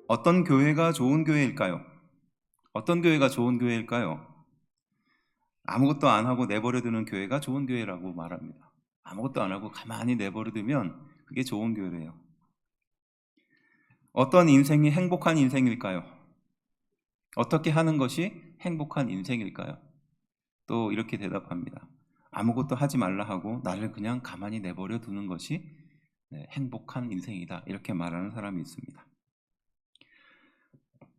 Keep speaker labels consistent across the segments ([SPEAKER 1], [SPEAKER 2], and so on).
[SPEAKER 1] 어떤 교회가 좋은 교회일까요? 어떤 교회가 좋은 교회일까요? 아무것도 안 하고 내버려 두는 교회가 좋은 교회라고 말합니다. 아무것도 안 하고 가만히 내버려 두면 그게 좋은 교회래요. 어떤 인생이 행복한 인생일까요? 어떻게 하는 것이 행복한 인생일까요? 또 이렇게 대답합니다. 아무것도 하지 말라 하고 나를 그냥 가만히 내버려 두는 것이 행복한 인생이다. 이렇게 말하는 사람이 있습니다.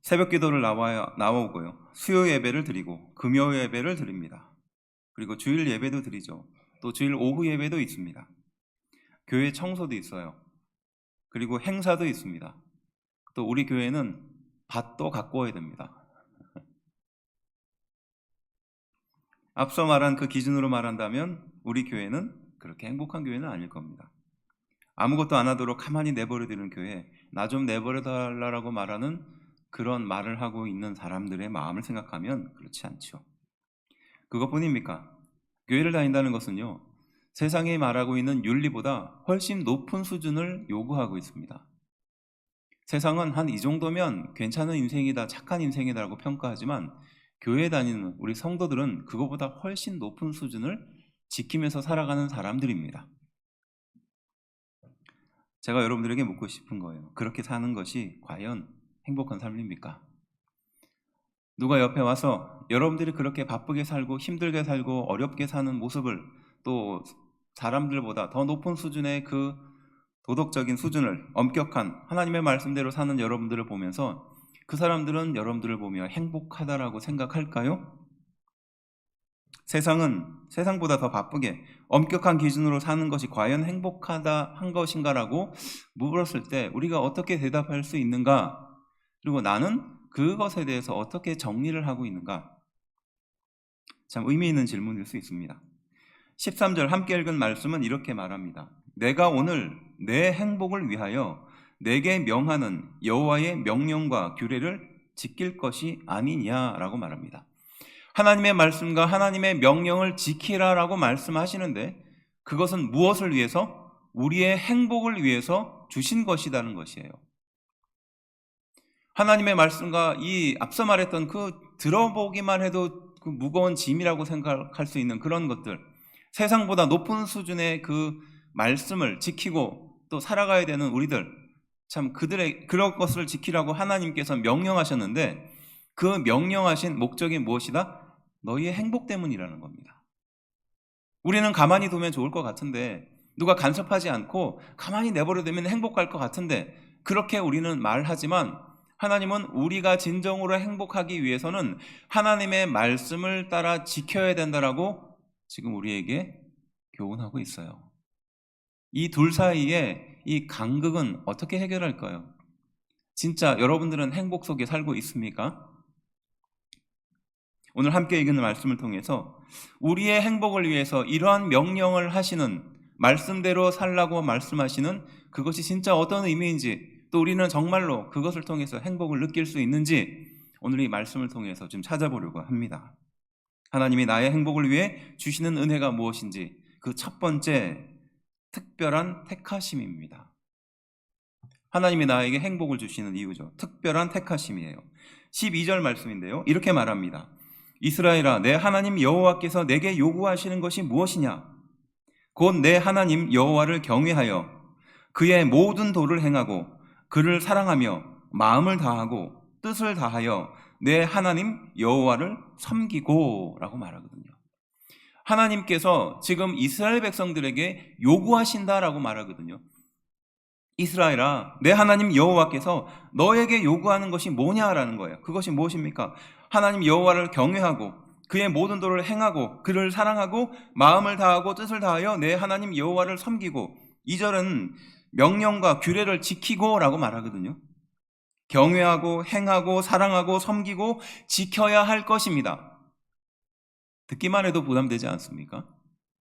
[SPEAKER 1] 새벽 기도를 나오고요. 수요 예배를 드리고 금요 예배를 드립니다. 그리고 주일 예배도 드리죠. 또 주일 오후 예배도 있습니다. 교회 청소도 있어요. 그리고 행사도 있습니다. 또 우리 교회는 밭도 갖고 와야 됩니다. 앞서 말한 그 기준으로 말한다면 우리 교회는 그렇게 행복한 교회는 아닐 겁니다. 아무것도 안 하도록 가만히 내버려두는 교회, 나 좀 내버려달라고 말하는 그런 말을 하고 있는 사람들의 마음을 생각하면 그렇지 않죠. 그것뿐입니까? 교회를 다닌다는 것은요, 세상이 말하고 있는 윤리보다 훨씬 높은 수준을 요구하고 있습니다. 세상은 한 이 정도면 괜찮은 인생이다, 착한 인생이다라고 평가하지만 교회 다니는 우리 성도들은 그거보다 훨씬 높은 수준을 지키면서 살아가는 사람들입니다. 제가 여러분들에게 묻고 싶은 거예요. 그렇게 사는 것이 과연 행복한 삶입니까? 누가 옆에 와서 여러분들이 그렇게 바쁘게 살고 힘들게 살고 어렵게 사는 모습을, 또 사람들보다 더 높은 수준의 그 도덕적인 수준을, 엄격한 하나님의 말씀대로 사는 여러분들을 보면서 그 사람들은 여러분들을 보며 행복하다라고 생각할까요? 세상은 세상보다 더 바쁘게 엄격한 기준으로 사는 것이 과연 행복하다 한 것인가라고 물었을 때 우리가 어떻게 대답할 수 있는가? 그리고 나는 그것에 대해서 어떻게 정리를 하고 있는가? 참 의미 있는 질문일 수 있습니다. 13절 함께 읽은 말씀은 이렇게 말합니다. 내가 오늘 내 행복을 위하여 내게 명하는 여호와의 명령과 규례를 지킬 것이 아니냐라고 말합니다. 하나님의 말씀과 하나님의 명령을 지키라라고 말씀하시는데 그것은 무엇을 위해서? 우리의 행복을 위해서 주신 것이라는 것이에요. 하나님의 말씀과 이 앞서 말했던 그 들어보기만 해도 그 무거운 짐이라고 생각할 수 있는 그런 것들, 세상보다 높은 수준의 그 말씀을 지키고 또 살아가야 되는 우리들, 참 그런 것을 지키라고 하나님께서 명령하셨는데 그 명령하신 목적이 무엇이다? 너희의 행복 때문이라는 겁니다. 우리는 가만히 두면 좋을 것 같은데, 누가 간섭하지 않고 가만히 내버려두면 행복할 것 같은데, 그렇게 우리는 말하지만 하나님은 우리가 진정으로 행복하기 위해서는 하나님의 말씀을 따라 지켜야 된다라고 지금 우리에게 교훈하고 있어요. 이 둘 사이에 이 간극은 어떻게 해결할까요? 진짜 여러분들은 행복 속에 살고 있습니까? 오늘 함께 읽는 말씀을 통해서 우리의 행복을 위해서 이러한 명령을 하시는, 말씀대로 살라고 말씀하시는 그것이 진짜 어떤 의미인지, 또 우리는 정말로 그것을 통해서 행복을 느낄 수 있는지 오늘 이 말씀을 통해서 좀 찾아보려고 합니다. 하나님이 나의 행복을 위해 주시는 은혜가 무엇인지, 그 첫 번째 특별한 택하심입니다. 하나님이 나에게 행복을 주시는 이유죠. 특별한 택하심이에요. 12절 말씀인데요, 이렇게 말합니다. 이스라엘아, 내 하나님 여호와께서 내게 요구하시는 것이 무엇이냐? 곧 내 하나님 여호와를 경외하여 그의 모든 도를 행하고 그를 사랑하며 마음을 다하고 뜻을 다하여 내 하나님 여호와를 섬기고 라고 말하거든요. 하나님께서 지금 이스라엘 백성들에게 요구하신다라고 말하거든요. 이스라엘아, 내 하나님 여호와께서 너에게 요구하는 것이 뭐냐라는 거예요. 그것이 무엇입니까? 하나님 여호와를 경외하고 그의 모든 도를 행하고 그를 사랑하고 마음을 다하고 뜻을 다하여 내 하나님 여호와를 섬기고, 2절은 명령과 규례를 지키고 라고 말하거든요. 경외하고 행하고 사랑하고 섬기고 지켜야 할 것입니다. 듣기만 해도 부담되지 않습니까?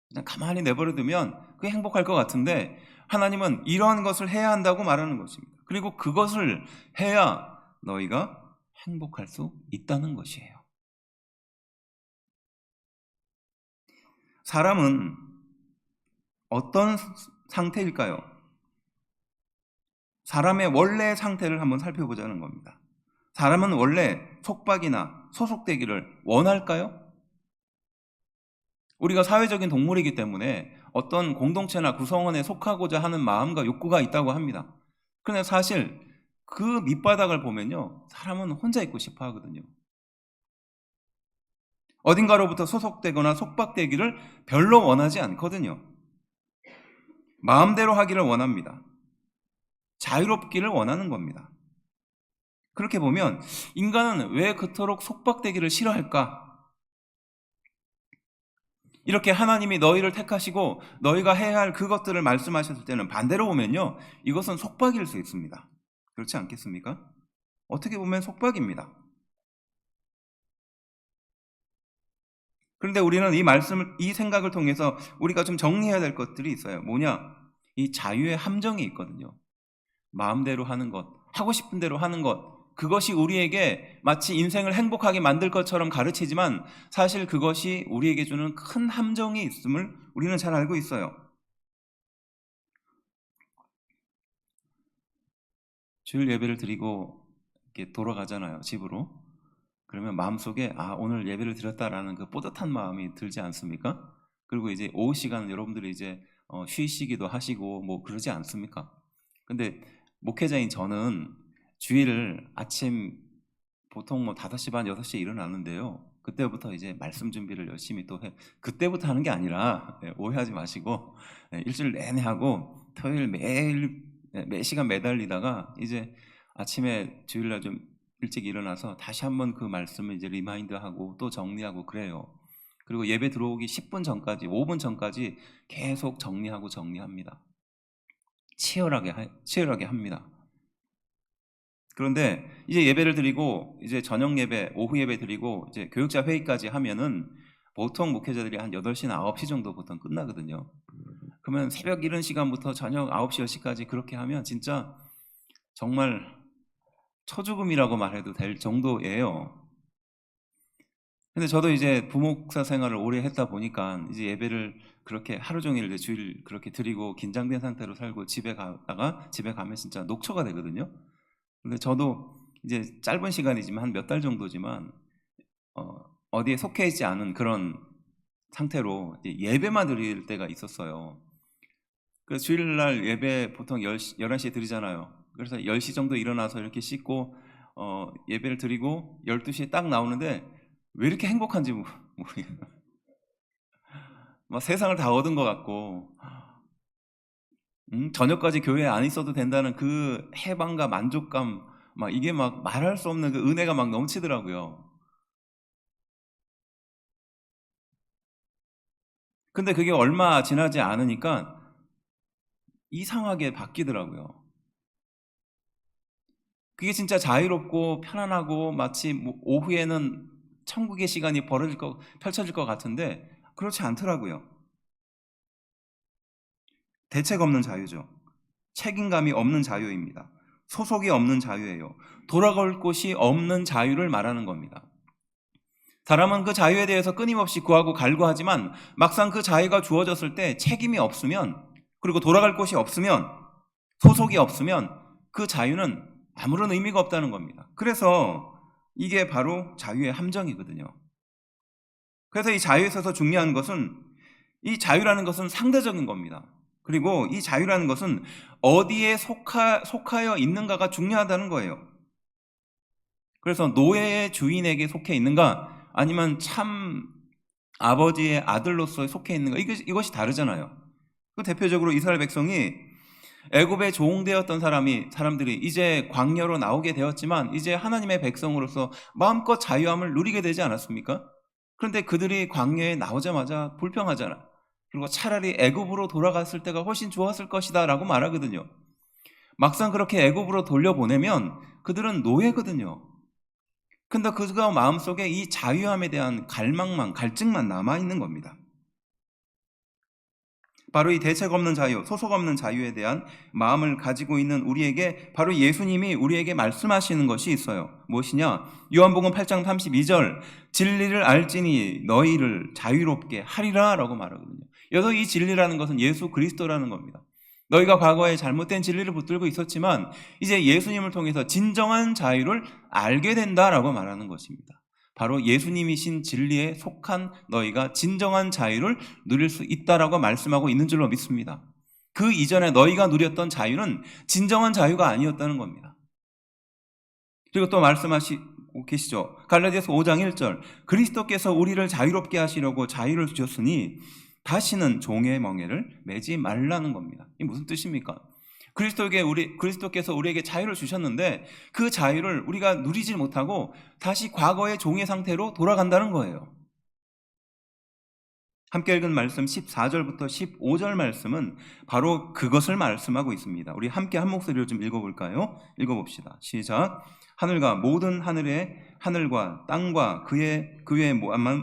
[SPEAKER 1] 그냥 가만히 내버려두면 그게 행복할 것 같은데 하나님은 이러한 것을 해야 한다고 말하는 것입니다. 그리고 그것을 해야 너희가 행복할 수 있다는 것이에요. 사람은 어떤 상태일까요? 사람의 원래의 상태를 한번 살펴보자는 겁니다. 사람은 원래 속박이나 소속되기를 원할까요? 우리가 사회적인 동물이기 때문에 어떤 공동체나 구성원에 속하고자 하는 마음과 욕구가 있다고 합니다. 그런데 사실 그 밑바닥을 보면요, 사람은 혼자 있고 싶어 하거든요. 어딘가로부터 소속되거나 속박되기를 별로 원하지 않거든요. 마음대로 하기를 원합니다. 자유롭기를 원하는 겁니다. 그렇게 보면 인간은 왜 그토록 속박되기를 싫어할까? 이렇게 하나님이 너희를 택하시고 너희가 해야 할 그것들을 말씀하셨을 때는 반대로 보면요, 이것은 속박일 수 있습니다. 그렇지 않겠습니까? 어떻게 보면 속박입니다. 그런데 우리는 이 생각을 통해서 우리가 좀 정리해야 될 것들이 있어요. 뭐냐? 이 자유의 함정이 있거든요. 마음대로 하는 것, 하고 싶은 대로 하는 것, 그것이 우리에게 마치 인생을 행복하게 만들 것처럼 가르치지만 사실 그것이 우리에게 주는 큰 함정이 있음을 우리는 잘 알고 있어요. 주일 예배를 드리고 이렇게 돌아가잖아요, 집으로. 그러면 마음속에 오늘 예배를 드렸다라는 그 뿌듯한 마음이 들지 않습니까? 그리고 이제 오후 시간 여러분들이 이제 쉬시기도 하시고 뭐 그러지 않습니까? 근데 목회자인 저는 주일을 아침 보통 뭐 5시 반, 6시에 일어나는데요. 그때부터 이제 말씀 준비를 열심히 또 해. 그때부터 하는 게 아니라, 오해하지 마시고, 일주일 내내 하고 토요일 매일 매 시간 매달리다가 이제 아침에 주일날 좀 일찍 일어나서 다시 한번 그 말씀을 이제 리마인드하고 또 정리하고 그래요. 그리고 예배 들어오기 10분 전까지, 5분 전까지 계속 정리합니다. 치열하게 합니다. 그런데 이제 예배를 드리고 이제 저녁 예배, 오후 예배 드리고 이제 교육자 회의까지 하면은 보통 목회자들이 한 8시나 9시 정도 보통 끝나거든요. 그러면 새벽 이른 시간부터 저녁 9시, 10시까지 그렇게 하면 진짜 정말 초죽음이라고 말해도 될 정도예요. 근데 저도 이제 부목사 생활을 오래 했다 보니까 이제 예배를 그렇게 하루 종일 이제 주일 그렇게 드리고 긴장된 상태로 살고 집에 가면 진짜 녹초가 되거든요. 근데 저도 이제 짧은 시간이지만 한 몇 달 정도지만 어디에 속해 있지 않은 그런 상태로 예배만 드릴 때가 있었어요. 그래서 주일날 예배 보통 11시에 드리잖아요. 그래서 10시 정도 일어나서 이렇게 씻고 예배를 드리고 12시에 딱 나오는데 왜 이렇게 행복한지 모르겠어요. 막 세상을 다 얻은 것 같고 저녁까지 교회에 안 있어도 된다는 그 해방과 만족감, 막 이게 막 말할 수 없는 그 은혜가 막 넘치더라고요. 근데 그게 얼마 지나지 않으니까 이상하게 바뀌더라고요. 그게 진짜 자유롭고 편안하고 마치 뭐 오후에는 천국의 시간이 펼쳐질 것 같은데 그렇지 않더라고요. 대책 없는 자유죠. 책임감이 없는 자유입니다. 소속이 없는 자유예요. 돌아갈 곳이 없는 자유를 말하는 겁니다. 사람은 그 자유에 대해서 끊임없이 구하고 갈구하지만 막상 그 자유가 주어졌을 때 책임이 없으면, 그리고 돌아갈 곳이 없으면, 소속이 없으면 그 자유는 아무런 의미가 없다는 겁니다. 그래서 이게 바로 자유의 함정이거든요. 그래서 이 자유에 있어서 중요한 것은, 이 자유라는 것은 상대적인 겁니다. 그리고 이 자유라는 것은 어디에 속하여 있는가가 중요하다는 거예요. 그래서 노예의 주인에게 속해 있는가, 아니면 참 아버지의 아들로서 속해 있는가, 이것이 다르잖아요. 그 대표적으로 이스라엘 백성이 애굽에 종되었던 사람들이 이제 광야로 나오게 되었지만 이제 하나님의 백성으로서 마음껏 자유함을 누리게 되지 않았습니까? 그런데 그들이 광야에 나오자마자 불평하잖아. 그리고 차라리 애굽으로 돌아갔을 때가 훨씬 좋았을 것이다 라고 말하거든요. 막상 그렇게 애굽으로 돌려보내면 그들은 노예거든요. 근데 그가 마음속에 이 자유함에 대한 갈증만 남아있는 겁니다. 바로 이 대책 없는 자유, 소속 없는 자유에 대한 마음을 가지고 있는 우리에게 바로 예수님이 우리에게 말씀하시는 것이 있어요. 무엇이냐? 요한복음 8장 32절, 진리를 알지니 너희를 자유롭게 하리라 라고 말하거든요. 여기서 이 진리라는 것은 예수 그리스도라는 겁니다. 너희가 과거에 잘못된 진리를 붙들고 있었지만 이제 예수님을 통해서 진정한 자유를 알게 된다라고 말하는 것입니다. 바로 예수님이신 진리에 속한 너희가 진정한 자유를 누릴 수 있다라고 말씀하고 있는 줄로 믿습니다. 그 이전에 너희가 누렸던 진정한 자유가 아니었다는 겁니다. 그리고 또 말씀하시고 계시죠. 갈라디아서 5장 1절, 그리스도께서 우리를 자유롭게 하시려고 자유를 주셨으니 다시는 종의 멍에를 매지 말라는 겁니다. 이게 무슨 뜻입니까? 그리스도께서 우리에게 자유를 주셨는데 그 자유를 우리가 누리지 못하고 다시 과거의 종의 상태로 돌아간다는 거예요. 함께 읽은 말씀 14절부터 15절 말씀은 바로 그것을 말씀하고 있습니다. 우리 함께 한 목소리로 좀 읽어볼까요? 읽어봅시다. 시작. 하늘과 모든 하늘과 땅과 그의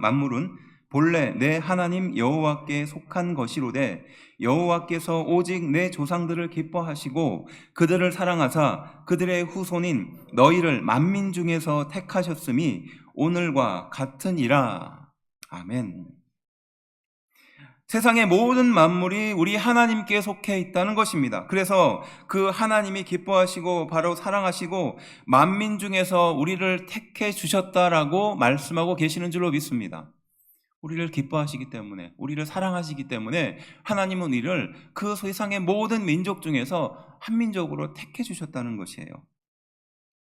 [SPEAKER 1] 만물은 본래 내 하나님 여호와께 속한 것이로되 여호와께서 오직 내 조상들을 기뻐하시고 그들을 사랑하사 그들의 후손인 너희를 만민 중에서 택하셨음이 오늘과 같으니라. 아멘. 세상의 모든 만물이 우리 하나님께 속해 있다는 것입니다. 그래서 그 하나님이 기뻐하시고 바로 사랑하시고 만민 중에서 우리를 택해 주셨다라고 말씀하고 계시는 줄로 믿습니다. 우리를 기뻐하시기 때문에, 우리를 사랑하시기 때문에 하나님은 우리를 그 세상의 모든 민족 중에서 한 민족으로 택해 주셨다는 것이에요.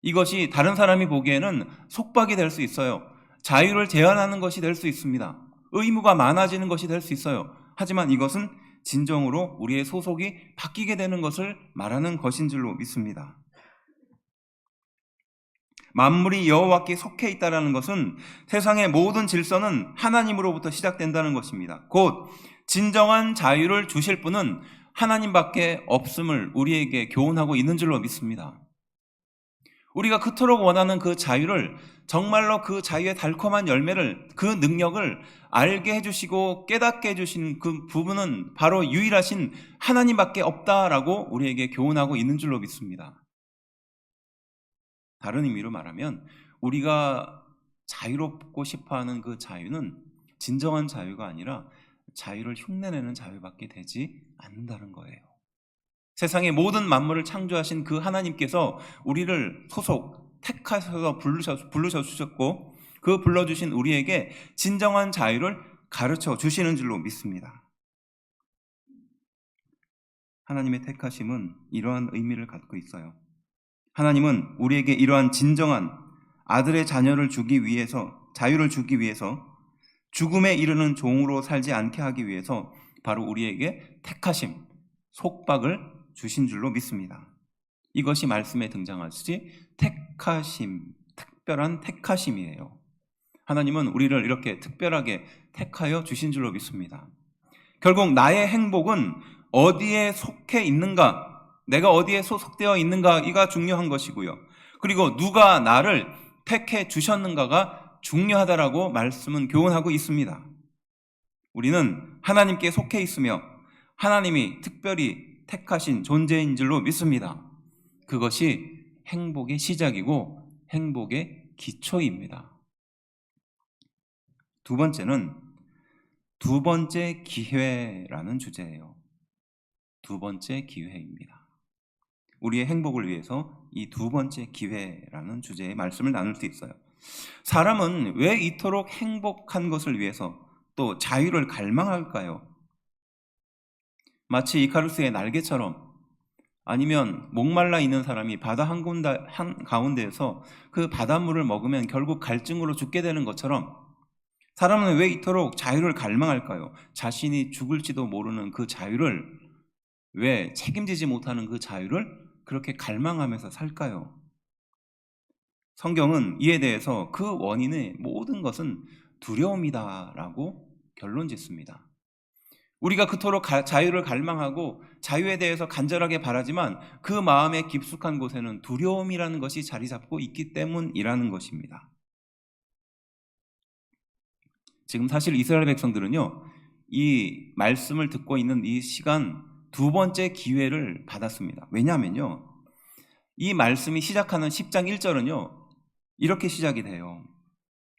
[SPEAKER 1] 이것이 다른 사람이 보기에는 속박이 될 수 있어요. 자유를 제한하는 것이 될 수 있습니다. 의무가 많아지는 것이 될 수 있어요. 하지만 이것은 진정으로 우리의 소속이 바뀌게 되는 것을 말하는 것인 줄로 믿습니다. 만물이 여호와께 속해 있다는 것은 세상의 모든 질서는 하나님으로부터 시작된다는 것입니다. 곧 진정한 자유를 주실 분은 하나님밖에 없음을 우리에게 교훈하고 있는 줄로 믿습니다. 우리가 그토록 원하는 그 자유를, 정말로 그 자유의 달콤한 열매를, 그 능력을 알게 해주시고 깨닫게 해주신 그 부분은 바로 유일하신 하나님밖에 없다라고 우리에게 교훈하고 있는 줄로 믿습니다. 다른 의미로 말하면 우리가 자유롭고 싶어하는 그 자유는 진정한 자유가 아니라 자유를 흉내내는 자유밖에 되지 않는다는 거예요. 세상의 모든 만물을 창조하신 그 하나님께서 우리를 택하셔서 부르셔주셨고 그 불러주신 우리에게 진정한 자유를 가르쳐 주시는 줄로 믿습니다. 하나님의 택하심은 이러한 의미를 갖고 있어요. 하나님은 우리에게 이러한 진정한 아들의 자녀를 주기 위해서, 자유를 주기 위해서, 죽음에 이르는 종으로 살지 않게 하기 위해서 바로 우리에게 택하심, 속박을 주신 줄로 믿습니다. 이것이 말씀에 등장하듯이 택하심, 특별한 택하심이에요. 하나님은 우리를 이렇게 특별하게 택하여 주신 줄로 믿습니다. 결국 나의 행복은 어디에 속해 있는가, 내가 어디에 소속되어 있는가, 이가 중요한 것이고요. 그리고 누가 나를 택해 주셨는가가 중요하다라고 말씀은 교훈하고 있습니다. 우리는 하나님께 속해 있으며 하나님이 특별히 택하신 존재인 줄로 믿습니다. 그것이 행복의 시작이고 행복의 기초입니다. 두 번째는 두 번째 기회라는 주제예요. 두 번째 기회입니다. 우리의 행복을 위해서 이 두 번째 기회라는 주제의 말씀을 나눌 수 있어요. 사람은 왜 이토록 행복한 것을 위해서 또 자유를 갈망할까요? 마치 이카루스의 날개처럼, 아니면 목말라 있는 사람이 바다 한가운데에서 그 바닷물을 먹으면 결국 갈증으로 죽게 되는 것처럼 사람은 왜 이토록 자유를 갈망할까요? 자신이 죽을지도 모르는 그 자유를, 왜 책임지지 못하는 그 자유를 그렇게 갈망하면서 살까요? 성경은 이에 대해서 그 원인의 모든 것은 두려움이다라고 결론 짓습니다. 우리가 그토록 자유를 갈망하고 자유에 대해서 간절하게 바라지만 그 마음의 깊숙한 곳에는 두려움이라는 것이 자리 잡고 있기 때문이라는 것입니다. 지금 사실 이스라엘 백성들은요, 이 말씀을 듣고 있는 이 시간 두 번째 기회를 받았습니다. 왜냐하면요, 이 말씀이 시작하는 10장 1절은요 이렇게 시작이 돼요.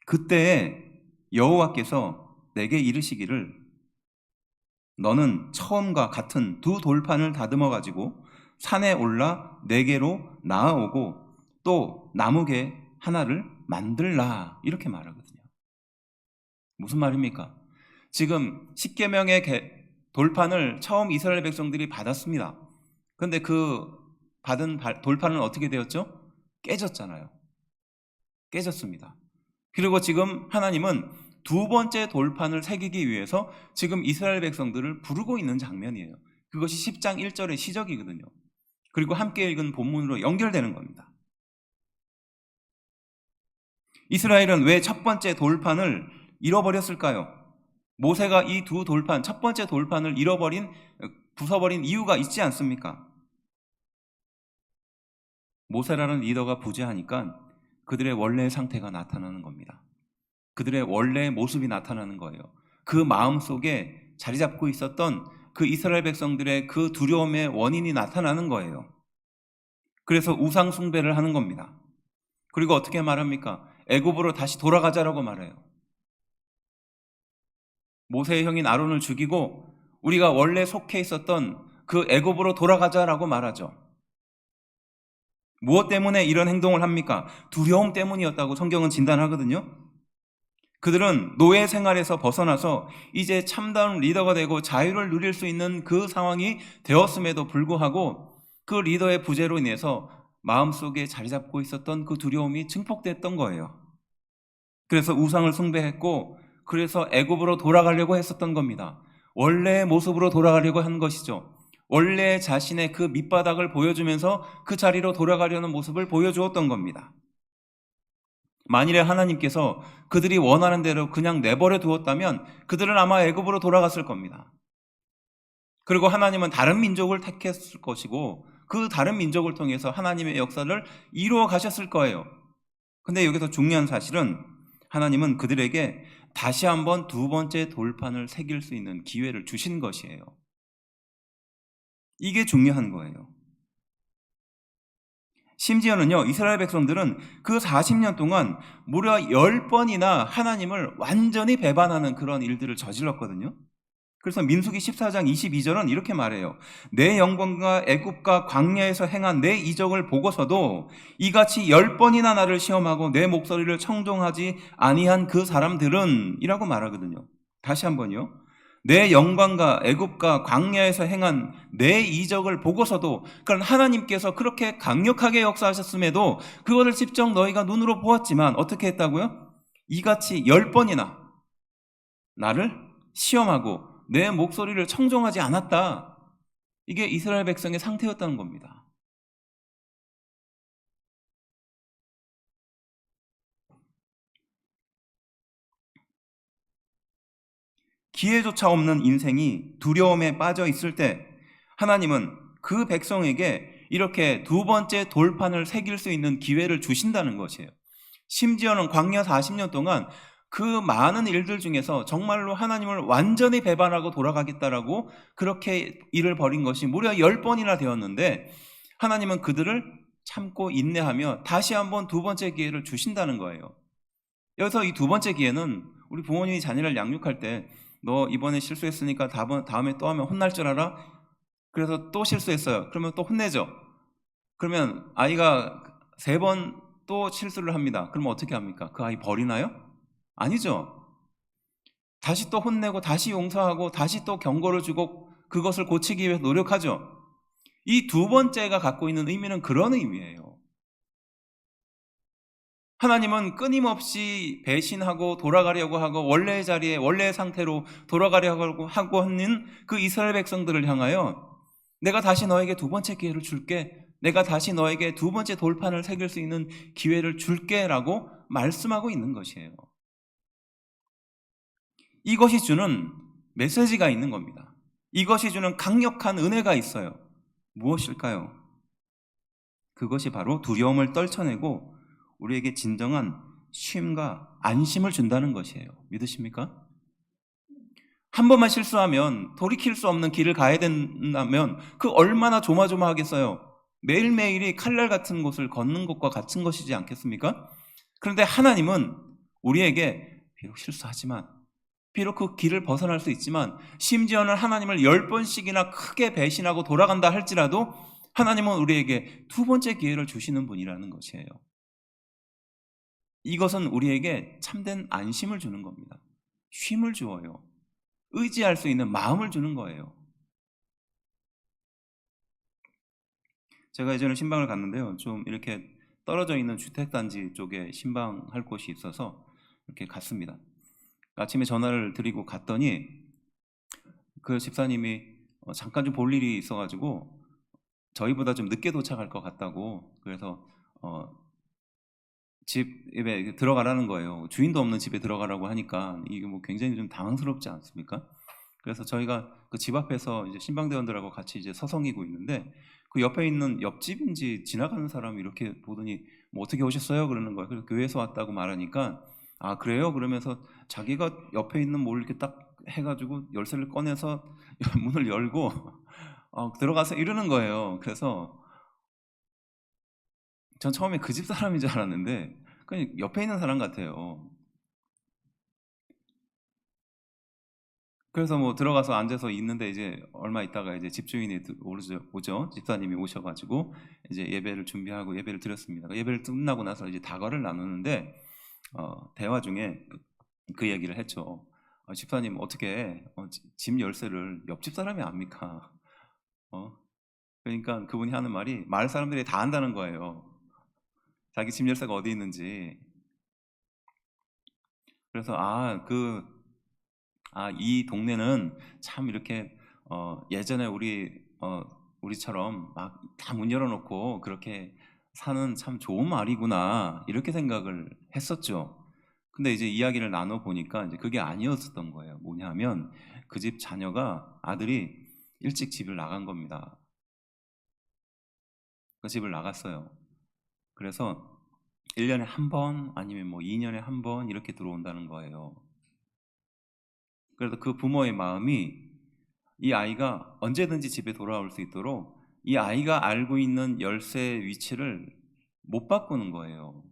[SPEAKER 1] 그때 여호와께서 내게 이르시기를 너는 처음과 같은 두 돌판을 다듬어 가지고 산에 올라 네개로 나아오고 또 나무개 하나를 만들라, 이렇게 말하거든요. 무슨 말입니까? 지금 십계명의 돌판을 처음 이스라엘 백성들이 받았습니다. 그런데 그 받은 돌판은 어떻게 되었죠? 깨졌잖아요. 깨졌습니다. 그리고 지금 하나님은 두 번째 돌판을 새기기 위해서 지금 이스라엘 백성들을 부르고 있는 장면이에요. 그것이 10장 1절의 시작이거든요. 그리고 함께 읽은 본문으로 연결되는 겁니다. 이스라엘은 왜 첫 번째 돌판을 잃어버렸을까요? 모세가 이 두 돌판, 첫 번째 돌판을 부숴버린 이유가 있지 않습니까? 모세라는 리더가 부재하니까 그들의 원래의 상태가 나타나는 겁니다. 그들의 원래의 모습이 나타나는 거예요. 그 마음 속에 자리 잡고 있었던 그 이스라엘 백성들의 그 두려움의 원인이 나타나는 거예요. 그래서 우상 숭배를 하는 겁니다. 그리고 어떻게 말합니까? 애굽으로 다시 돌아가자라고 말해요. 모세의 형인 아론을 죽이고 우리가 원래 속해 있었던 그 애굽으로 돌아가자라고 말하죠. 무엇 때문에 이런 행동을 합니까? 두려움 때문이었다고 성경은 진단하거든요. 그들은 노예 생활에서 벗어나서 이제 참다운 리더가 되고 자유를 누릴 수 있는 그 상황이 되었음에도 불구하고 그 리더의 부재로 인해서 마음속에 자리 잡고 있었던 그 두려움이 증폭됐던 거예요. 그래서 우상을 숭배했고 그래서 애굽으로 돌아가려고 했었던 겁니다. 원래의 모습으로 돌아가려고 한 것이죠. 원래 자신의 그 밑바닥을 보여주면서 그 자리로 돌아가려는 모습을 보여주었던 겁니다. 만일에 하나님께서 그들이 원하는 대로 그냥 내버려 두었다면 그들은 아마 애굽으로 돌아갔을 겁니다. 그리고 하나님은 다른 민족을 택했을 것이고 그 다른 민족을 통해서 하나님의 역사를 이루어 가셨을 거예요. 근데 여기서 중요한 사실은 하나님은 그들에게 다시 한번 두 번째 돌판을 새길 수 있는 기회를 주신 것이에요. 이게 중요한 거예요. 심지어는요, 이스라엘 백성들은 그 40년 동안 무려 10번이나 하나님을 완전히 배반하는 그런 일들을 저질렀거든요. 그래서 민수기 14장 22절은 이렇게 말해요. 내 영광과 애굽과 광야에서 행한 내 이적을 보고서도 이같이 10번이나 나를 시험하고 내 목소리를 청종하지 아니한 그 사람들은 이라고 말하거든요. 다시 한번요. 내 영광과 애굽과 광야에서 행한 내 이적을 보고서도, 그러니까 하나님께서 그렇게 강력하게 역사하셨음에도 그것을 직접 너희가 눈으로 보았지만 어떻게 했다고요? 이같이 10번이나 나를 시험하고 내 목소리를 청종하지 않았다. 이게 이스라엘 백성의 상태였다는 겁니다. 기회조차 없는 인생이 두려움에 빠져 있을 때 하나님은 그 백성에게 이렇게 두 번째 돌판을 새길 수 있는 기회를 주신다는 것이에요. 심지어는 광야 40년 동안 그 많은 일들 중에서 정말로 하나님을 완전히 배반하고 돌아가겠다라고 그렇게 일을 벌인 것이 무려 10번이나 되었는데 하나님은 그들을 참고 인내하며 다시 한번 두 번째 기회를 주신다는 거예요. 여기서 이 두 번째 기회는 우리 부모님이 자녀를 양육할 때 너 이번에 실수했으니까 다음에 또 하면 혼날 줄 알아? 그래서 또 실수했어요. 그러면 또 혼내죠. 그러면 아이가 3번 또 실수를 합니다. 그러면 어떻게 합니까? 그 아이 버리나요? 아니죠. 다시 또 혼내고 다시 용서하고 다시 또 경고를 주고 그것을 고치기 위해 노력하죠. 이 두 번째가 갖고 있는 의미는 그런 의미예요. 하나님은 끊임없이 배신하고 돌아가려고 하고 원래의 자리에 원래의 상태로 돌아가려고 하고 하는 그 이스라엘 백성들을 향하여 내가 다시 너에게 두 번째 기회를 줄게, 내가 다시 너에게 두 번째 돌판을 새길 수 있는 기회를 줄게 라고 말씀하고 있는 것이에요. 이것이 주는 메시지가 있는 겁니다. 이것이 주는 강력한 은혜가 있어요. 무엇일까요? 그것이 바로 두려움을 떨쳐내고 우리에게 진정한 쉼과 안심을 준다는 것이에요. 믿으십니까? 한 번만 실수하면 돌이킬 수 없는 길을 가야 된다면 그 얼마나 조마조마하겠어요. 매일매일이 칼날 같은 곳을 걷는 것과 같은 것이지 않겠습니까? 그런데 하나님은 우리에게 비록 실수하지만 비록 그 길을 벗어날 수 있지만 심지어는 하나님을 10번씩이나 크게 배신하고 돌아간다 할지라도 하나님은 우리에게 두 번째 기회를 주시는 분이라는 것이에요. 이것은 우리에게 참된 안심을 주는 겁니다. 쉼을 주어요. 의지할 수 있는 마음을 주는 거예요. 제가 예전에 신방을 갔는데요. 좀 이렇게 떨어져 있는 주택단지 쪽에 신방할 곳이 있어서 이렇게 갔습니다. 아침에 전화를 드리고 갔더니 그 집사님이 잠깐 좀 볼 일이 있어가지고 저희보다 좀 늦게 도착할 것 같다고, 그래서 집에 들어가라는 거예요. 주인도 없는 집에 들어가라고 하니까 이게 뭐 굉장히 좀 당황스럽지 않습니까? 그래서 저희가 그 집 앞에서 이제 신방대원들하고 같이 이제 서성이고 있는데 그 옆에 있는 옆집인지 지나가는 사람이 이렇게 보더니 뭐 어떻게 오셨어요? 그러는 거예요. 그래서 교회에서 왔다고 말하니까 아 그래요? 그러면서 자기가 옆에 있는 뭘 이렇게 딱 해가지고 열쇠를 꺼내서 문을 열고 들어가서 이러는 거예요. 그래서 전 처음에 그 집 사람인 줄 알았는데 그냥 옆에 있는 사람 같아요. 그래서 뭐 들어가서 앉아서 있는데 이제 얼마 있다가 이제 집주인이 오죠. 집사님이 오셔가지고 이제 예배를 준비하고 예배를 드렸습니다. 예배를 끝나고 나서 이제 다과를 나누는데 대화 중에 그 얘기를 했죠. 집사님 어떻게 집 열쇠를 옆집 사람이 압니까? 그러니까 그분이 하는 말이 마을 사람들이 다 안다는 거예요. 자기 집 열쇠가 어디 있는지. 그래서 이 동네는 참 이렇게 예전에 우리처럼 막 다 문 열어놓고 그렇게 사는 참 좋은 마을이구나 이렇게 생각을 했었죠. 근데 이제 이야기를 나눠 보니까 이제 그게 아니었었던 거예요. 뭐냐면 그 집 자녀가 아들이 일찍 집을 나간 겁니다. 그 집을 나갔어요. 그래서 1년에 한 번 아니면 뭐 2년에 한 번 이렇게 들어온다는 거예요. 그래서 그 부모의 마음이 이 아이가 언제든지 집에 돌아올 수 있도록 이 아이가 알고 있는 열쇠 위치를 못 바꾸는 거예요.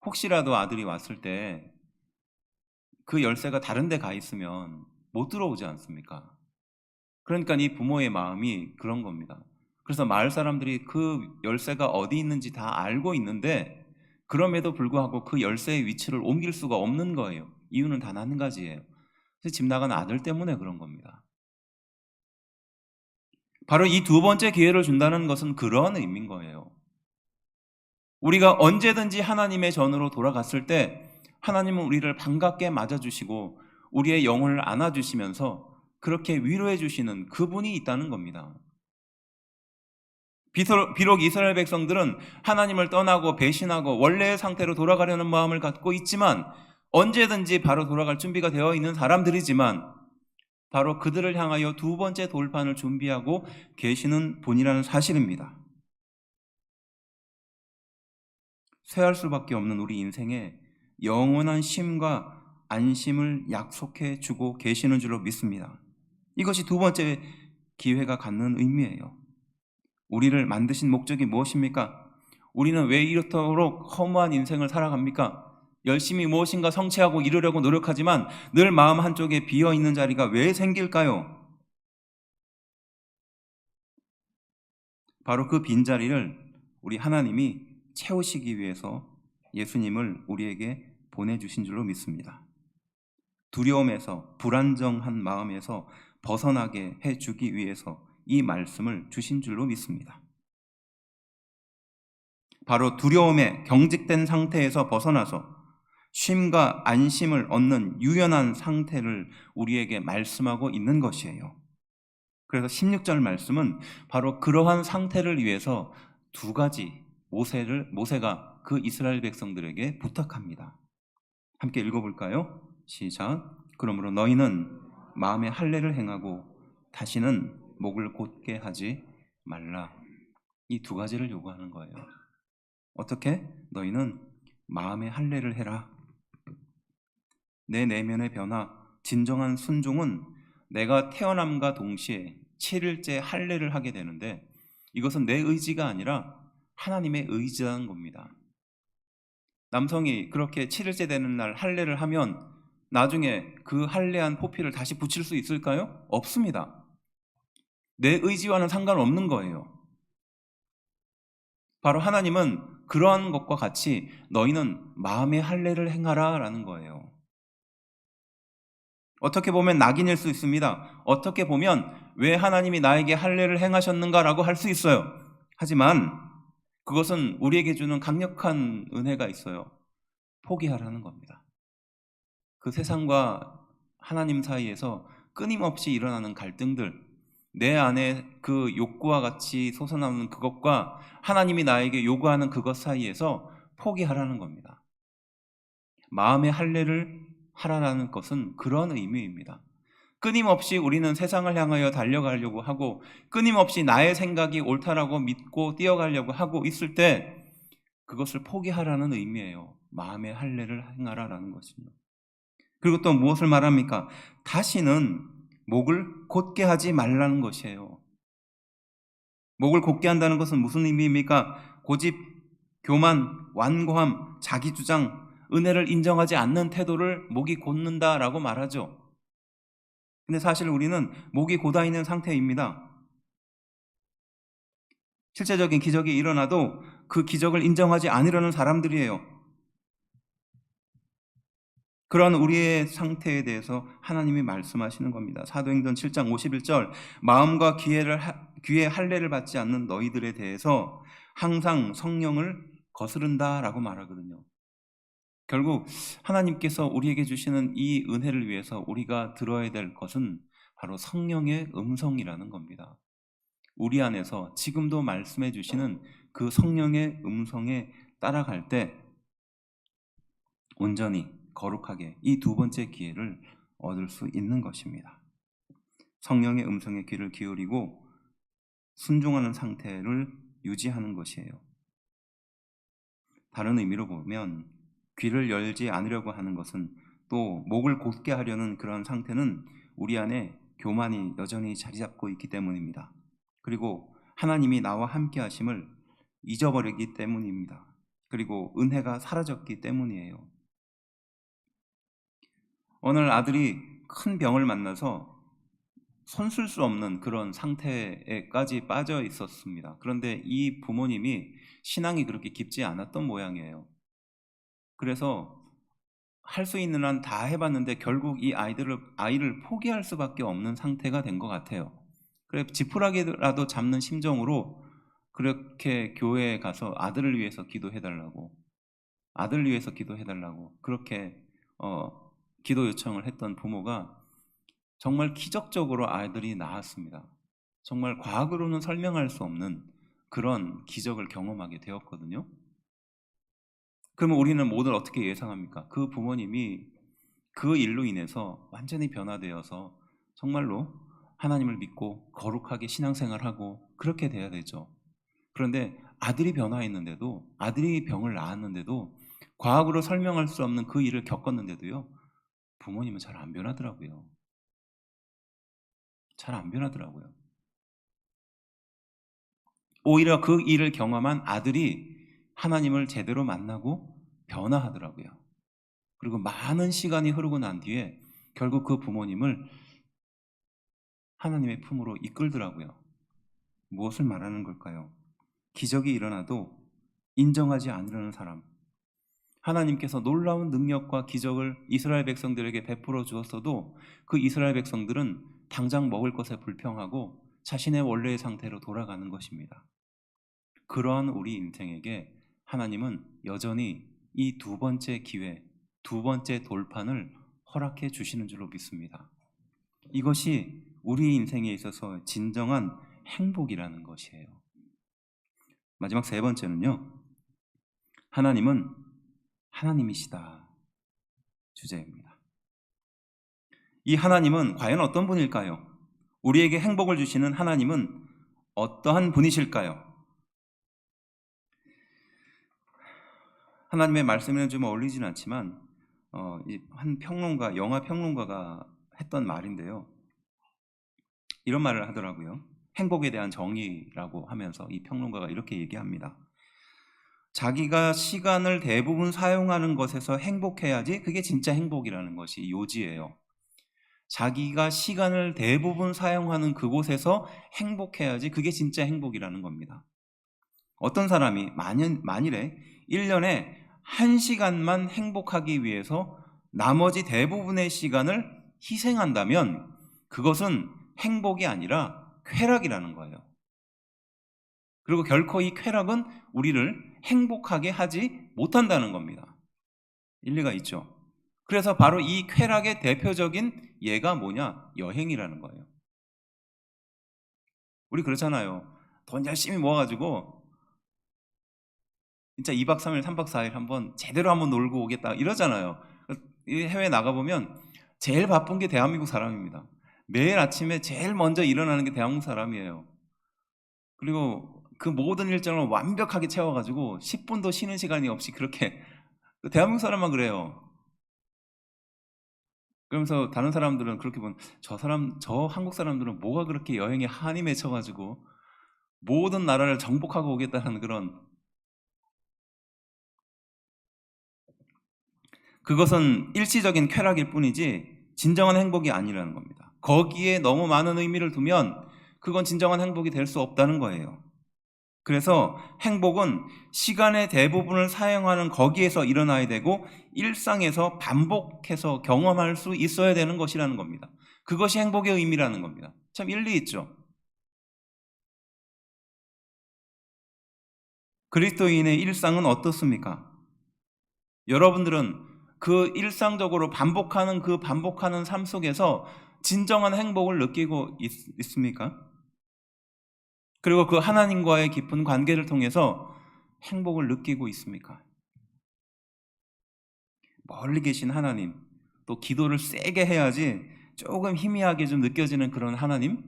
[SPEAKER 1] 혹시라도 아들이 왔을 때 그 열쇠가 다른 데 가 있으면 못 들어오지 않습니까? 그러니까 이 부모의 마음이 그런 겁니다. 그래서 마을 사람들이 그 열쇠가 어디 있는지 다 알고 있는데 그럼에도 불구하고 그 열쇠의 위치를 옮길 수가 없는 거예요. 이유는 단 한 가지예요. 집 나간 아들 때문에 그런 겁니다. 바로 이 두 번째 기회를 준다는 것은 그런 의미인 거예요. 우리가 언제든지 하나님의 전으로 돌아갔을 때 하나님은 우리를 반갑게 맞아주시고 우리의 영혼을 안아주시면서 그렇게 위로해 주시는 그분이 있다는 겁니다. 비록 이스라엘 백성들은 하나님을 떠나고 배신하고 원래의 상태로 돌아가려는 마음을 갖고 있지만 언제든지 바로 돌아갈 준비가 되어 있는 사람들이지만 바로 그들을 향하여 두 번째 돌판을 준비하고 계시는 분이라는 사실입니다. 쇠할 수밖에 없는 우리 인생에 영원한 쉼과 안심을 약속해 주고 계시는 줄로 믿습니다. 이것이 두 번째 기회가 갖는 의미예요. 우리를 만드신 목적이 무엇입니까? 우리는 왜 이렇도록 허무한 인생을 살아갑니까? 열심히 무엇인가 성취하고 이루려고 노력하지만 늘 마음 한쪽에 비어있는 자리가 왜 생길까요? 바로 그 빈자리를 우리 하나님이 채우시기 위해서 예수님을 우리에게 보내주신 줄로 믿습니다. 두려움에서 불안정한 마음에서 벗어나게 해주기 위해서 이 말씀을 주신 줄로 믿습니다. 바로 두려움에 경직된 상태에서 벗어나서 쉼과 안심을 얻는 유연한 상태를 우리에게 말씀하고 있는 것이에요. 그래서 16절 말씀은 바로 그러한 상태를 위해서 두 가지 모세가 그 이스라엘 백성들에게 부탁합니다. 함께 읽어볼까요? 시작. 그러므로 너희는 마음에 할례를 행하고 다시는 목을 곧게 하지 말라. 이 두 가지를 요구하는 거예요. 어떻게? 너희는 마음에 할례를 해라. 내 내면의 변화, 진정한 순종은 내가 태어남과 동시에 7일째 할례를 하게 되는데 이것은 내 의지가 아니라 하나님의 의지라는 겁니다. 남성이 그렇게 7일째 되는 날 할례를 하면 나중에 그 할례한 포피를 다시 붙일 수 있을까요? 없습니다. 내 의지와는 상관없는 거예요. 바로 하나님은 그러한 것과 같이 너희는 마음의 할례를 행하라 라는 거예요. 어떻게 보면 낙인일 수 있습니다. 어떻게 보면 왜 하나님이 나에게 할례를 행하셨는가라고 할 수 있어요. 하지만 그것은 우리에게 주는 강력한 은혜가 있어요. 포기하라는 겁니다. 그 세상과 하나님 사이에서 끊임없이 일어나는 갈등들, 내 안에 그 욕구와 같이 솟아나오는 그것과 하나님이 나에게 요구하는 그것 사이에서 포기하라는 겁니다. 마음의 할례를 하라라는 것은 그런 의미입니다. 끊임없이 우리는 세상을 향하여 달려가려고 하고 끊임없이 나의 생각이 옳다라고 믿고 뛰어가려고 하고 있을 때 그것을 포기하라는 의미예요. 마음의 할례를 행하라라는 것입니다. 그리고 또 무엇을 말합니까? 다시는 목을 곧게 하지 말라는 것이에요. 목을 곧게 한다는 것은 무슨 의미입니까? 고집, 교만, 완고함, 자기주장, 은혜를 인정하지 않는 태도를 목이 곧는다라고 말하죠. 근데 사실 우리는 목이 곧아 있는 상태입니다. 실제적인 기적이 일어나도 그 기적을 인정하지 않으려는 사람들이에요. 그런 우리의 상태에 대해서 하나님이 말씀하시는 겁니다. 사도행전 7장 51절 마음과 귀의 할례를 받지 않는 너희들에 대해서 항상 성령을 거스른다라고 말하거든요. 결국 하나님께서 우리에게 주시는 이 은혜를 위해서 우리가 들어야 될 것은 바로 성령의 음성이라는 겁니다. 우리 안에서 지금도 말씀해 주시는 그 성령의 음성에 따라갈 때 온전히 거룩하게 이 두 번째 기회를 얻을 수 있는 것입니다. 성령의 음성에 귀를 기울이고 순종하는 상태를 유지하는 것이에요. 다른 의미로 보면 귀를 열지 않으려고 하는 것은 또 목을 곧게 하려는 그런 상태는 우리 안에 교만이 여전히 자리 잡고 있기 때문입니다. 그리고 하나님이 나와 함께 하심을 잊어버리기 때문입니다. 그리고 은혜가 사라졌기 때문이에요. 오늘 아들이 큰 병을 만나서 손쓸 수 없는 그런 상태에까지 빠져 있었습니다. 그런데 이 부모님이 신앙이 그렇게 깊지 않았던 모양이에요. 그래서 할 수 있는 한 다 해봤는데 결국 이 아이를 포기할 수밖에 없는 상태가 된 것 같아요. 그래 지푸라기라도 잡는 심정으로 그렇게 교회에 가서 아들을 위해서 기도해달라고 그렇게 기도 요청을 했던 부모가 정말 기적적으로 아이들이 나았습니다. 정말 과학으로는 설명할 수 없는 그런 기적을 경험하게 되었거든요. 그러면 우리는 뭐를 어떻게 예상합니까? 그 부모님이 그 일로 인해서 완전히 변화되어서 정말로 하나님을 믿고 거룩하게 신앙생활하고 그렇게 돼야 되죠. 그런데 아들이 변화했는데도 아들이 병을 낳았는데도 과학으로 설명할 수 없는 그 일을 겪었는데도요. 부모님은 잘 안 변하더라고요. 잘 안 변하더라고요. 오히려 그 일을 경험한 아들이 하나님을 제대로 만나고 변화하더라고요. 그리고 많은 시간이 흐르고 난 뒤에 결국 그 부모님을 하나님의 품으로 이끌더라고요. 무엇을 말하는 걸까요? 기적이 일어나도 인정하지 않으려는 사람. 하나님께서 놀라운 능력과 기적을 이스라엘 백성들에게 베풀어 주었어도 그 이스라엘 백성들은 당장 먹을 것에 불평하고 자신의 원래의 상태로 돌아가는 것입니다. 그러한 우리 인생에게 하나님은 여전히 이 두 번째 기회, 두 번째 돌판을 허락해 주시는 줄로 믿습니다. 이것이 우리 인생에 있어서 진정한 행복이라는 것이에요. 마지막 세 번째는요. 하나님은 하나님이시다 주제입니다. 이 하나님은 과연 어떤 분일까요? 우리에게 행복을 주시는 하나님은 어떠한 분이실까요? 하나님의 말씀에는 좀 어울리지는 않지만 한 평론가, 영화 평론가가 했던 말인데요. 이런 말을 하더라고요. 행복에 대한 정의라고 하면서 이 평론가가 이렇게 얘기합니다. 자기가 시간을 대부분 사용하는 것에서 행복해야지 그게 진짜 행복이라는 것이 요지예요. 자기가 시간을 대부분 사용하는 그곳에서 행복해야지 그게 진짜 행복이라는 겁니다. 어떤 사람이 만일에 1년에 1시간만 행복하기 위해서 나머지 대부분의 시간을 희생한다면 그것은 행복이 아니라 쾌락이라는 거예요. 그리고 결코 이 쾌락은 우리를 행복하게 하지 못한다는 겁니다. 일리가 있죠. 그래서 바로 이 쾌락의 대표적인 예가 뭐냐? 여행이라는 거예요. 우리 그렇잖아요. 돈 열심히 모아가지고 진짜 2박 3일, 3박 4일 한번 제대로 한번 놀고 오겠다 이러잖아요. 해외 나가보면 제일 바쁜 게 대한민국 사람입니다. 매일 아침에 제일 먼저 일어나는 게 대한민국 사람이에요. 그리고 그 모든 일정을 완벽하게 채워가지고 10분도 쉬는 시간이 없이 그렇게 대한민국 사람만 그래요. 그러면서 다른 사람들은 그렇게 보면 저 한국 사람들은 뭐가 그렇게 여행에 한이 맺혀가지고 모든 나라를 정복하고 오겠다는 그것은 일시적인 쾌락일 뿐이지 진정한 행복이 아니라는 겁니다. 거기에 너무 많은 의미를 두면 그건 진정한 행복이 될 수 없다는 거예요. 그래서 행복은 시간의 대부분을 사용하는 거기에서 일어나야 되고 일상에서 반복해서 경험할 수 있어야 되는 것이라는 겁니다. 그것이 행복의 의미라는 겁니다. 참 일리 있죠. 그리스도인의 일상은 어떻습니까? 여러분들은 그 일상적으로 반복하는 삶 속에서 진정한 행복을 느끼고 있습니까? 그리고 그 하나님과의 깊은 관계를 통해서 행복을 느끼고 있습니까? 멀리 계신 하나님, 또 기도를 세게 해야지 조금 희미하게 좀 느껴지는 그런 하나님?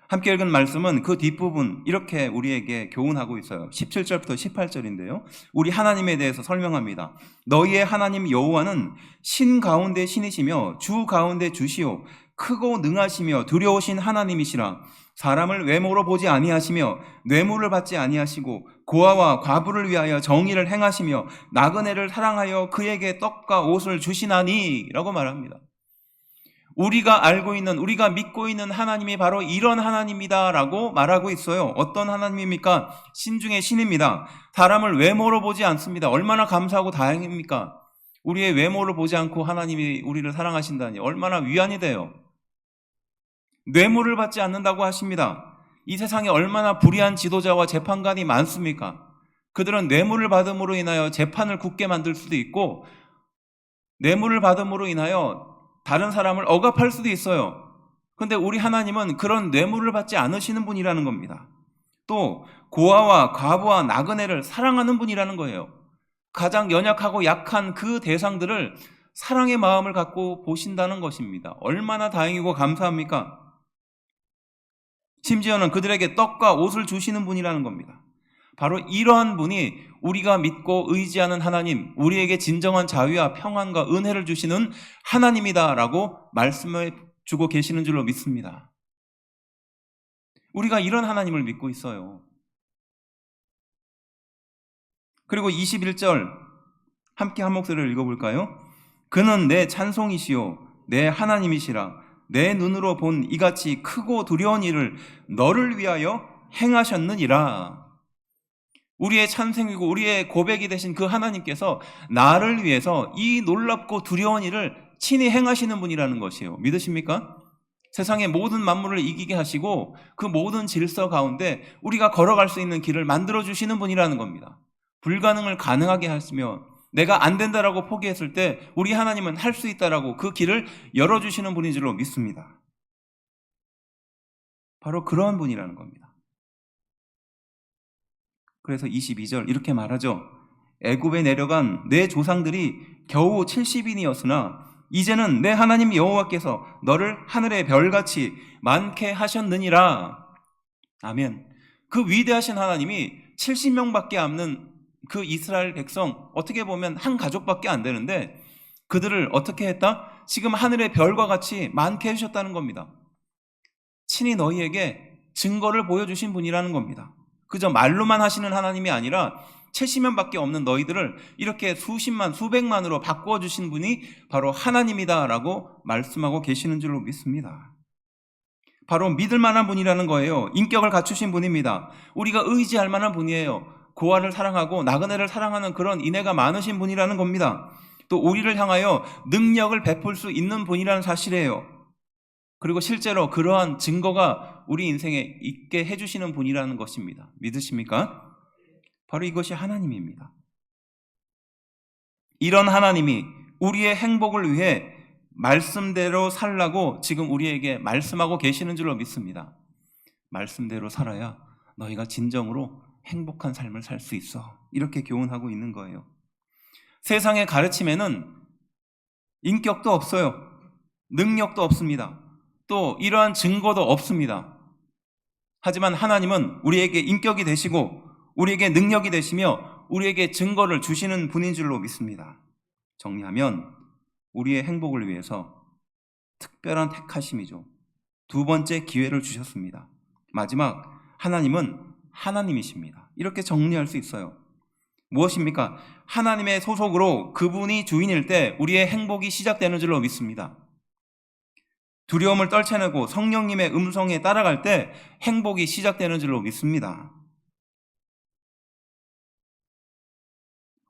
[SPEAKER 1] 함께 읽은 말씀은 그 뒷부분 이렇게 우리에게 교훈하고 있어요. 17절부터 18절인데요. 우리 하나님에 대해서 설명합니다. 너희의 하나님 여호와는 신 가운데 신이시며 주 가운데 주시오 크고 능하시며 두려우신 하나님이시라. 사람을 외모로 보지 아니하시며 뇌물을 받지 아니하시고 고아와 과부를 위하여 정의를 행하시며 나그네를 사랑하여 그에게 떡과 옷을 주시나니 라고 말합니다. 우리가 알고 있는, 우리가 믿고 있는 하나님이 바로 이런 하나님이다 라고 말하고 있어요. 어떤 하나님입니까? 신 중에 신입니다. 사람을 외모로 보지 않습니다. 얼마나 감사하고 다행입니까? 우리의 외모를 보지 않고 하나님이 우리를 사랑하신다니 얼마나 위안이 돼요. 뇌물을 받지 않는다고 하십니다. 이 세상에 얼마나 불의한 지도자와 재판관이 많습니까? 그들은 뇌물을 받음으로 인하여 재판을 굳게 만들 수도 있고 뇌물을 받음으로 인하여 다른 사람을 억압할 수도 있어요. 그런데 우리 하나님은 그런 뇌물을 받지 않으시는 분이라는 겁니다. 또 고아와 과부와 나그네를 사랑하는 분이라는 거예요. 가장 연약하고 약한 그 대상들을 사랑의 마음을 갖고 보신다는 것입니다. 얼마나 다행이고 감사합니까? 심지어는 그들에게 떡과 옷을 주시는 분이라는 겁니다. 바로 이러한 분이 우리가 믿고 의지하는 하나님, 우리에게 진정한 자유와 평안과 은혜를 주시는 하나님이다라고 말씀을 주고 계시는 줄로 믿습니다. 우리가 이런 하나님을 믿고 있어요. 그리고 21절 함께 한 목소리를 읽어볼까요? 그는 내 찬송이시요 내 하나님이시라. 내 눈으로 본 이같이 크고 두려운 일을 너를 위하여 행하셨느니라. 우리의 찬송이고 우리의 고백이 되신 그 하나님께서 나를 위해서 이 놀랍고 두려운 일을 친히 행하시는 분이라는 것이에요. 믿으십니까? 세상의 모든 만물을 이기게 하시고 그 모든 질서 가운데 우리가 걸어갈 수 있는 길을 만들어주시는 분이라는 겁니다. 불가능을 가능하게 하시며 내가 안 된다라고 포기했을 때 우리 하나님은 할 수 있다라고 그 길을 열어주시는 분인 줄로 믿습니다. 바로 그런 분이라는 겁니다. 그래서 22절 이렇게 말하죠. 애굽에 내려간 내 조상들이 겨우 70인이었으나 이제는 내 하나님 여호와께서 너를 하늘의 별같이 많게 하셨느니라. 아멘. 그 위대하신 하나님이 70명밖에 없는 그 이스라엘 백성, 어떻게 보면 한 가족밖에 안 되는데 그들을 어떻게 했다? 지금 하늘의 별과 같이 많게 해주셨다는 겁니다. 친히 너희에게 증거를 보여주신 분이라는 겁니다. 그저 말로만 하시는 하나님이 아니라 채시면밖에 없는 너희들을 이렇게 수십만, 수백만으로 바꾸어 주신 분이 바로 하나님이다라고 말씀하고 계시는 줄로 믿습니다. 바로 믿을 만한 분이라는 거예요. 인격을 갖추신 분입니다. 우리가 의지할 만한 분이에요. 고아를 사랑하고 나그네를 사랑하는 그런 인애가 많으신 분이라는 겁니다. 또 우리를 향하여 능력을 베풀 수 있는 분이라는 사실이에요. 그리고 실제로 그러한 증거가 우리 인생에 있게 해주시는 분이라는 것입니다. 믿으십니까? 바로 이것이 하나님입니다. 이런 하나님이 우리의 행복을 위해 말씀대로 살라고 지금 우리에게 말씀하고 계시는 줄로 믿습니다. 말씀대로 살아야 너희가 진정으로 행복한 삶을 살 수 있어. 이렇게 교훈하고 있는 거예요. 세상의 가르침에는 인격도 없어요. 능력도 없습니다. 또 이러한 증거도 없습니다. 하지만 하나님은 우리에게 인격이 되시고 우리에게 능력이 되시며 우리에게 증거를 주시는 분인 줄로 믿습니다. 정리하면 우리의 행복을 위해서 특별한 택하심이죠. 두 번째 기회를 주셨습니다. 마지막, 하나님은 하나님이십니다. 이렇게 정리할 수 있어요. 무엇입니까? 하나님의 소속으로 그분이 주인일 때 우리의 행복이 시작되는 줄로 믿습니다. 두려움을 떨쳐내고 성령님의 음성에 따라갈 때 행복이 시작되는 줄로 믿습니다.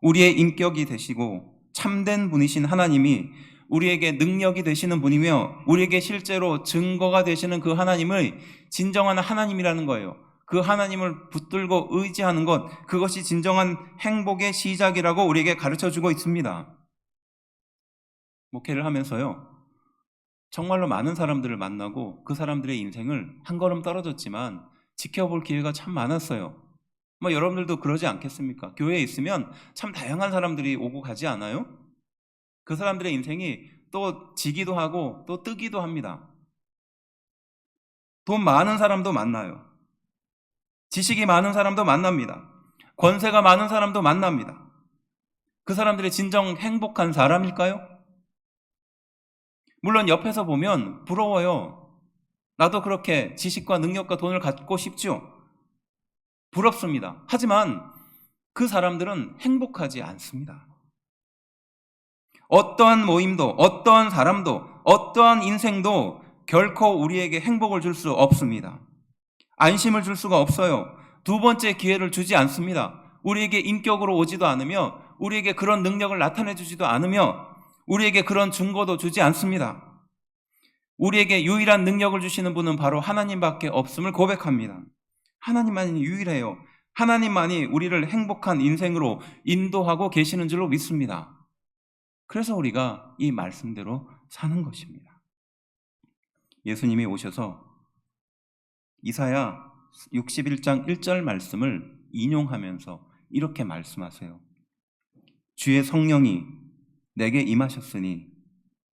[SPEAKER 1] 우리의 인격이 되시고 참된 분이신 하나님이 우리에게 능력이 되시는 분이며 우리에게 실제로 증거가 되시는 그 하나님의 진정한 하나님이라는 거예요. 그 하나님을 붙들고 의지하는 것, 그것이 진정한 행복의 시작이라고 우리에게 가르쳐주고 있습니다. 목회를 하면서요, 정말로 많은 사람들을 만나고 그 사람들의 인생을 한 걸음 떨어졌지만 지켜볼 기회가 참 많았어요. 여러분들도 그러지 않겠습니까? 교회에 있으면 참 다양한 사람들이 오고 가지 않아요? 그 사람들의 인생이 또 지기도 하고 또 뜨기도 합니다. 돈 많은 사람도 만나요. 지식이 많은 사람도 만납니다. 권세가 많은 사람도 만납니다. 그 사람들이 진정 행복한 사람일까요? 물론 옆에서 보면 부러워요. 나도 그렇게 지식과 능력과 돈을 갖고 싶죠. 부럽습니다. 하지만 그 사람들은 행복하지 않습니다. 어떠한 모임도, 어떠한 사람도, 어떠한 인생도 결코 우리에게 행복을 줄 수 없습니다. 안심을 줄 수가 없어요. 두 번째 기회를 주지 않습니다. 우리에게 인격으로 오지도 않으며 우리에게 그런 능력을 나타내 주지도 않으며 우리에게 그런 증거도 주지 않습니다. 우리에게 유일한 능력을 주시는 분은 바로 하나님밖에 없음을 고백합니다. 하나님만이 유일해요. 하나님만이 우리를 행복한 인생으로 인도하고 계시는 줄로 믿습니다. 그래서 우리가 이 말씀대로 사는 것입니다. 예수님이 오셔서 이사야 61장 1절 말씀을 인용하면서 이렇게 말씀하세요. 주의 성령이 내게 임하셨으니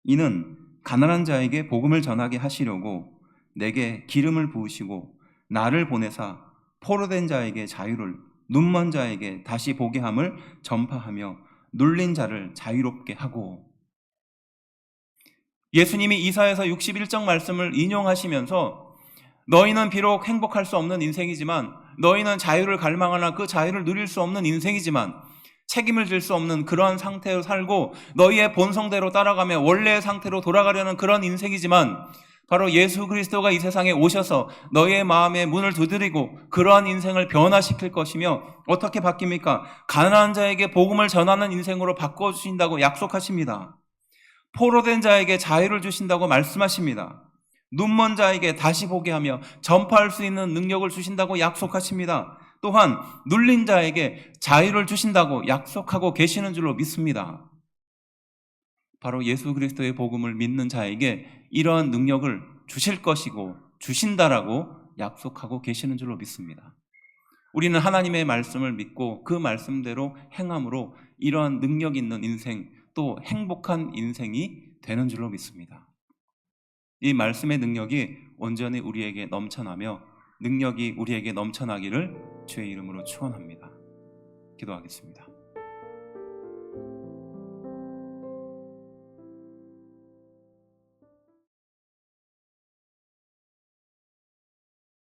[SPEAKER 1] 이는 가난한 자에게 복음을 전하게 하시려고 내게 기름을 부으시고 나를 보내사 포로된 자에게 자유를, 눈먼 자에게 다시 보게 함을 전파하며 눌린 자를 자유롭게 하고. 예수님이 이사야서 61장 말씀을 인용하시면서 너희는 비록 행복할 수 없는 인생이지만, 너희는 자유를 갈망하나 그 자유를 누릴 수 없는 인생이지만, 책임을 질 수 없는 그러한 상태로 살고 너희의 본성대로 따라가며 원래의 상태로 돌아가려는 그런 인생이지만, 바로 예수 그리스도가 이 세상에 오셔서 너희의 마음에 문을 두드리고 그러한 인생을 변화시킬 것이며, 어떻게 바뀝니까? 가난한 자에게 복음을 전하는 인생으로 바꿔주신다고 약속하십니다. 포로된 자에게 자유를 주신다고 말씀하십니다. 눈먼 자에게 다시 보게 하며 전파할 수 있는 능력을 주신다고 약속하십니다. 또한 눌린 자에게 자유를 주신다고 약속하고 계시는 줄로 믿습니다. 바로 예수 그리스도의 복음을 믿는 자에게 이러한 능력을 주실 것이고 주신다라고 약속하고 계시는 줄로 믿습니다. 우리는 하나님의 말씀을 믿고 그 말씀대로 행함으로 이러한 능력 있는 인생, 또 행복한 인생이 되는 줄로 믿습니다. 이 말씀의 능력이 온전히 우리에게 넘쳐나며 능력이 우리에게 넘쳐나기를 주의 이름으로 축원합니다. 기도하겠습니다.